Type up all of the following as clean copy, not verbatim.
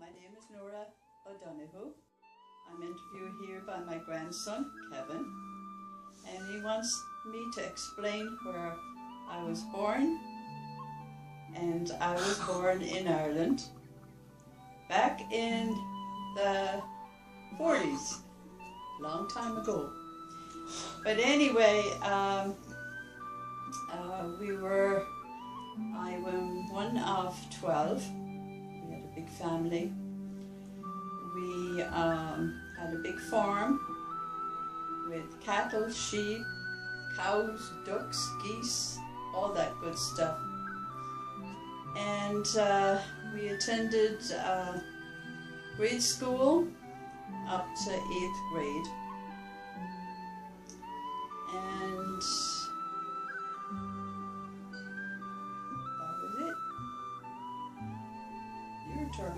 My name is Nora O'Donoghue. I'm interviewed here by my grandson, Kevin, and he wants me to explain where I was born. And I was born in Ireland back in the 40s, long time ago. But anyway, I was one of 12. We had a big family. We had a big farm with cattle, sheep, cows, ducks, geese, all that good stuff. And we attended grade school up to 8th grade. And that was it. Your turn.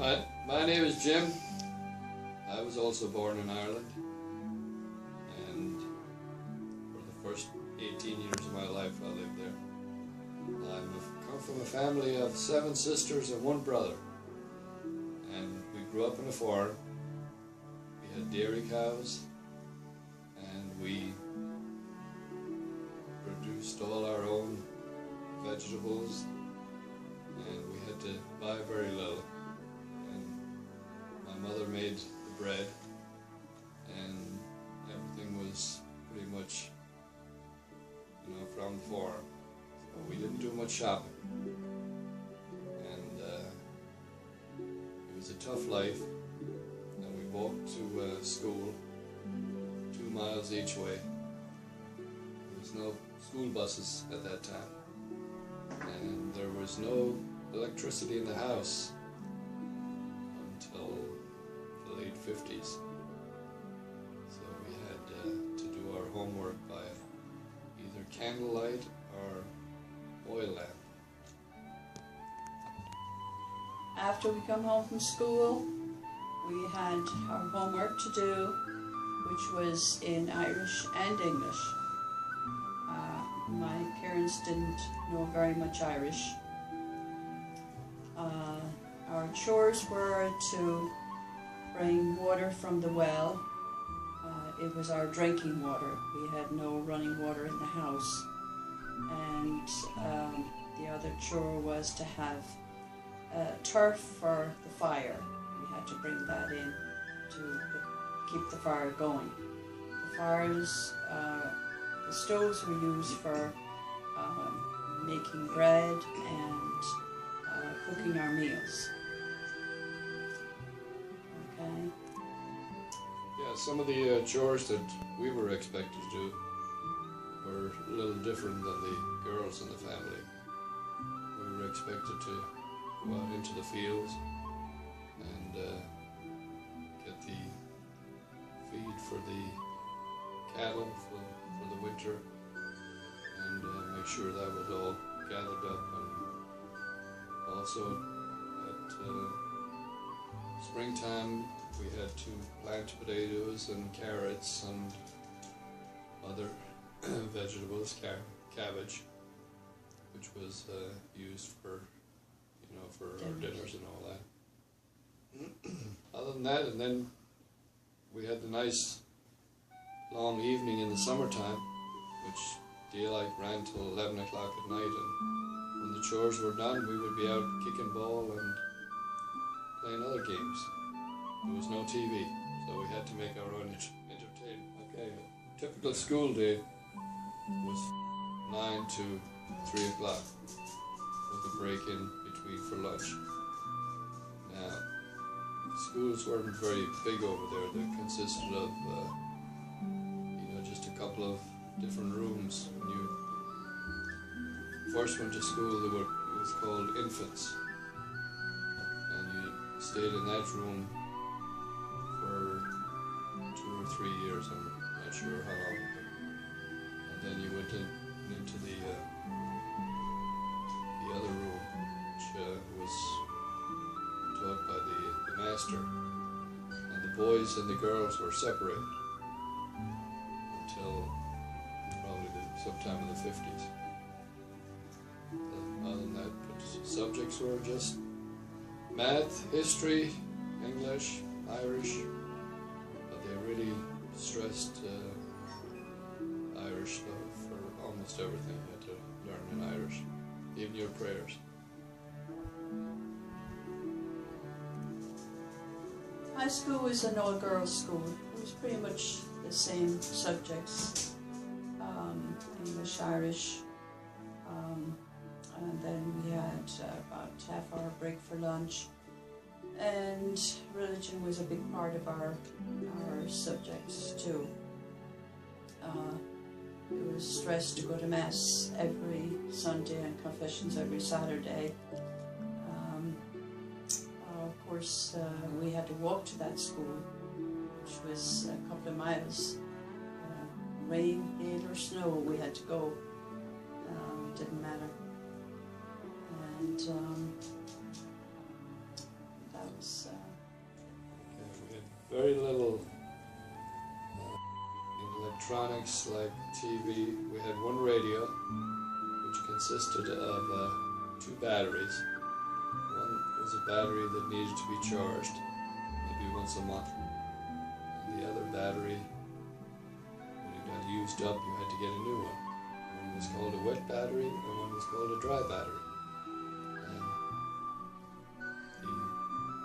My name is Jim. I was also born in Ireland, and for the first 18 years of my life I lived there. I come from a family of 7 sisters and 1 brother, and we grew up in a farm. We had dairy cows, and we produced all our own vegetables, and we had to buy very little. And my mother made the bread, and everything was pretty much, from the farm. So we didn't do much shopping, and it was a tough life. And we walked to school 2 miles each way. There was no school buses at that time, and there was no electricity in the house until the late 50s. So we had to do our homework by either candlelight or oil lamp. After we come home from school, we had our homework to do, which was in Irish and English. My parents didn't know very much Irish. Our chores were to bring water from the well. It was our drinking water. We had no running water in the house. And the other chore was to have turf for the fire. We had to bring that in to keep the fire going. The fires, the stoves were used for making bread and cooking our meals. Okay. Yeah, some of the chores that we were expected to do were a little different than the girls in the family. We were expected to go out into the fields and get the feed for the cattle for the winter, and make sure that was all gathered up. And also at springtime we had to plant potatoes and carrots and other vegetables, cabbage, which was used for our dinners and all that. Other than that, and then we had the nice long evening in the summertime, which daylight ran till 11 o'clock at night, and when the chores were done, we would be out kicking ball and playing other games. There was no TV, so we had to make our own entertainment. Okay, a typical school day was 9 to 3 o'clock with a break in between for lunch. Now, schools weren't very big over there. They consisted of just a couple of different rooms. When you first went to school, it was called infants, and you stayed in that room for 2 or 3 years. I'm not sure how long. And then you went into the other room, which was taught by the master, and the boys and the girls were separated until probably sometime in the 50s. Other than that, but subjects were just math, history, English, Irish, but they really stressed Irish though for almost everything. You had to learn in Irish, even your prayers. High school was an all-girls school. It was pretty much the same subjects, English, Irish, and then we had about half-hour break for lunch. And religion was a big part of our subjects too. It was stressed to go to Mass every Sunday and confessions every Saturday. Of course, we had to walk to that school, which was a couple of miles. Rain, hail or snow, we had to go. Didn't matter. And that was... we had very little electronics like TV. We had one radio, which consisted of 2 batteries. One was a battery that needed to be charged, maybe once a month. And the other battery, when it got used up, you had to get a new one. One was called a wet battery, and one was called a dry battery. And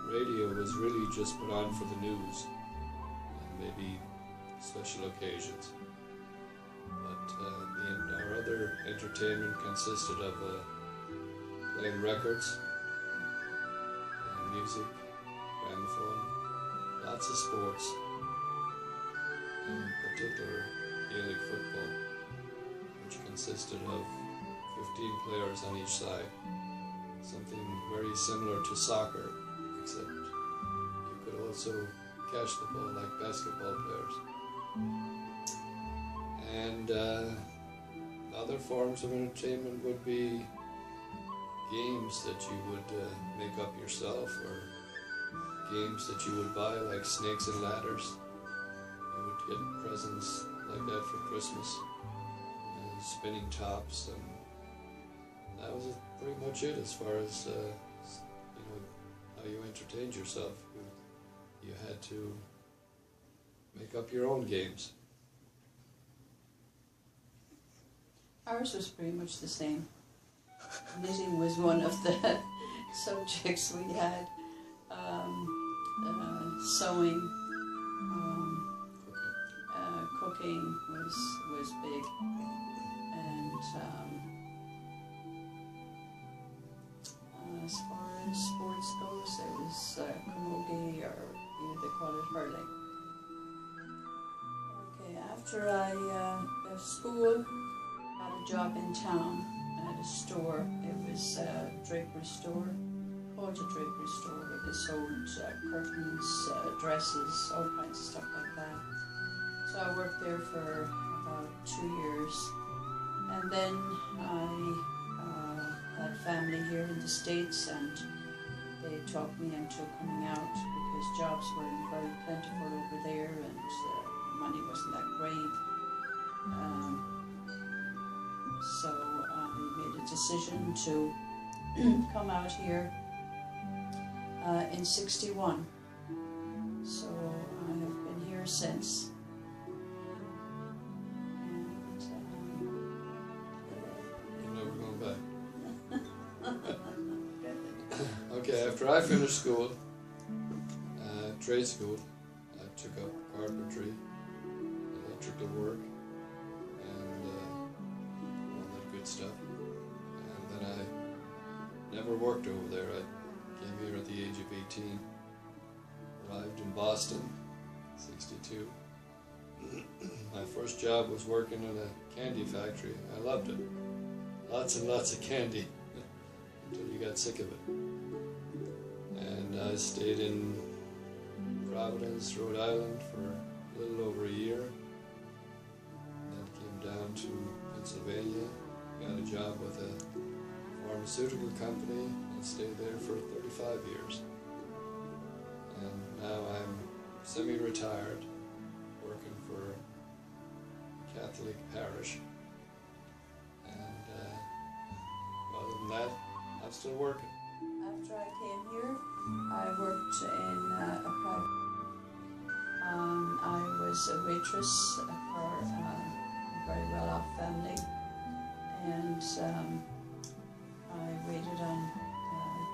the radio was really just put on for the news, and maybe special occasions. But our other entertainment consisted of playing records, music, gramophone, lots of sports, in particular Gaelic football, which consisted of 15 players on each side. Something very similar to soccer, except you could also catch the ball like basketball players. And other forms of entertainment would be games that you would make up yourself, or games that you would buy like Snakes and Ladders. You would get presents like that for Christmas, and spinning tops, and that was pretty much it as far as how you entertained yourself. You had to make up your own games. Ours was pretty much the same. Knitting was one of the subjects we had. Sewing, cooking was big, and as far as sports goes, there was camogie, or they call it hurling. Okay, after I left school, got a job in town at a store. It was a drapery store, called a drapery store, where they sold curtains, dresses, all kinds of stuff like that. So I worked there for about 2 years, and then I had family here in the States, and they talked me into coming out because jobs weren't very plentiful over there, and money wasn't that great. So I made a decision to come out here in '61. So I have been here since. You're never going back. Okay, after I finished school, trade school, I took up carpentry, electrical work, and all that good stuff. And then I never worked over there. I came here at the age of 18, arrived in Boston, '62. My first job was working in a candy factory. I loved it. Lots and lots of candy until you got sick of it. And I stayed in Providence, Rhode Island for a little over a year. Then came down to Pennsylvania, got a job with a pharmaceutical company, and stayed there for 35 years. And now I'm semi-retired, working for a Catholic parish. And other than that, I'm still working. After I came here, I worked in was a waitress for a very well-off family, and I waited on a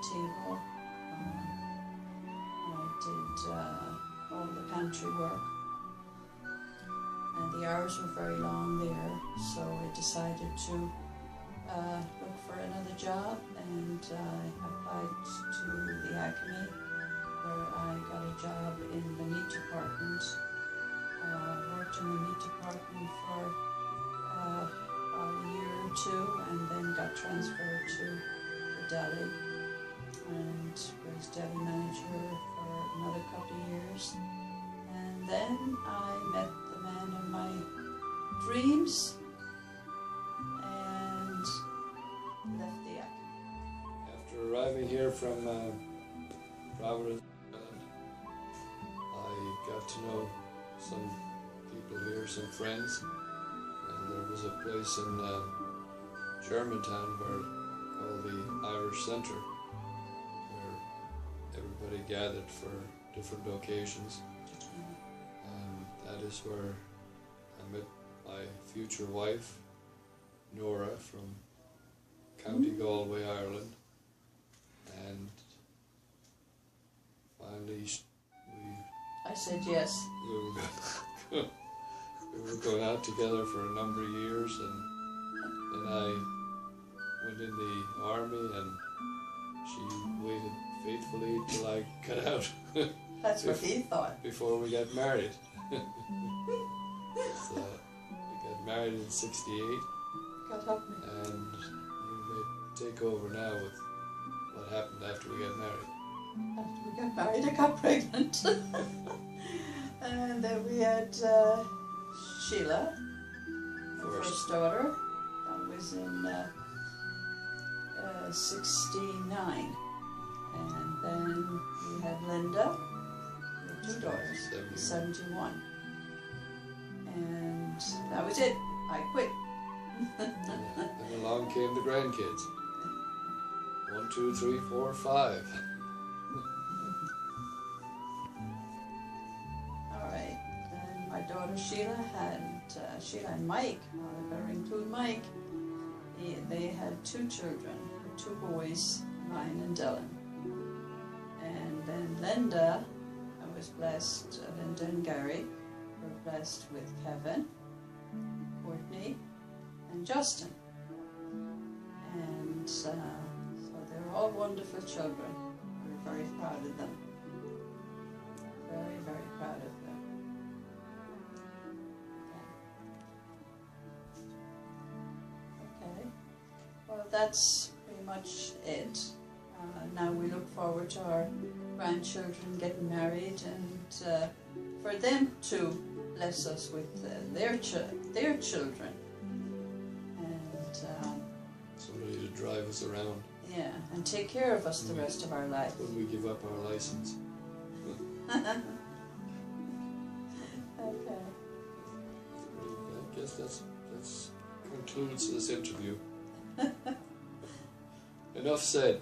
table. I did all the pantry work, and the hours were very long there, so I decided to look for another job, and I applied to the Acme, where I got a job in the meat department. Worked in the meat department for about a year or two, and then got transferred to the deli, and was deli manager for another couple of years. And then I met the man of my dreams and left the Acme. After arriving here from Providence, I got to know some people here, some friends, and there was a place in Germantown called the Irish Centre, where everybody gathered for different occasions, and that is where I met my future wife, Nora, from County Galway, Ireland, and finally I said yes. we were going out together for a number of years, and then I went in the army, and she waited faithfully till I got out. That's what he thought. Before we got married. So we got married in '68, God help me. and you may take over now with what happened after we got married. After we got married, I got pregnant. And then we had Sheila, our first daughter. That was in '69. And then we had Linda, with 2 daughters, 71. And that was it. I quit. And along came the grandkids. 1, 2, 3, 4, 5. Alright, then my daughter Sheila Sheila and Mike, I better include Mike, they had 2 children, 2 boys, Ryan and Dylan. And then Linda, I was blessed, Linda and Gary were blessed with Kevin, Courtney, and Justin. And so they're all wonderful children. We're very proud of them. Very, very proud of them. Okay. Well, that's pretty much it. Now we look forward to our grandchildren getting married, and for them to bless us with their children. And Somebody to drive us around yeah, and take care of us the rest of our life. when we give up our license. Okay. I guess that's concludes this interview. Enough said.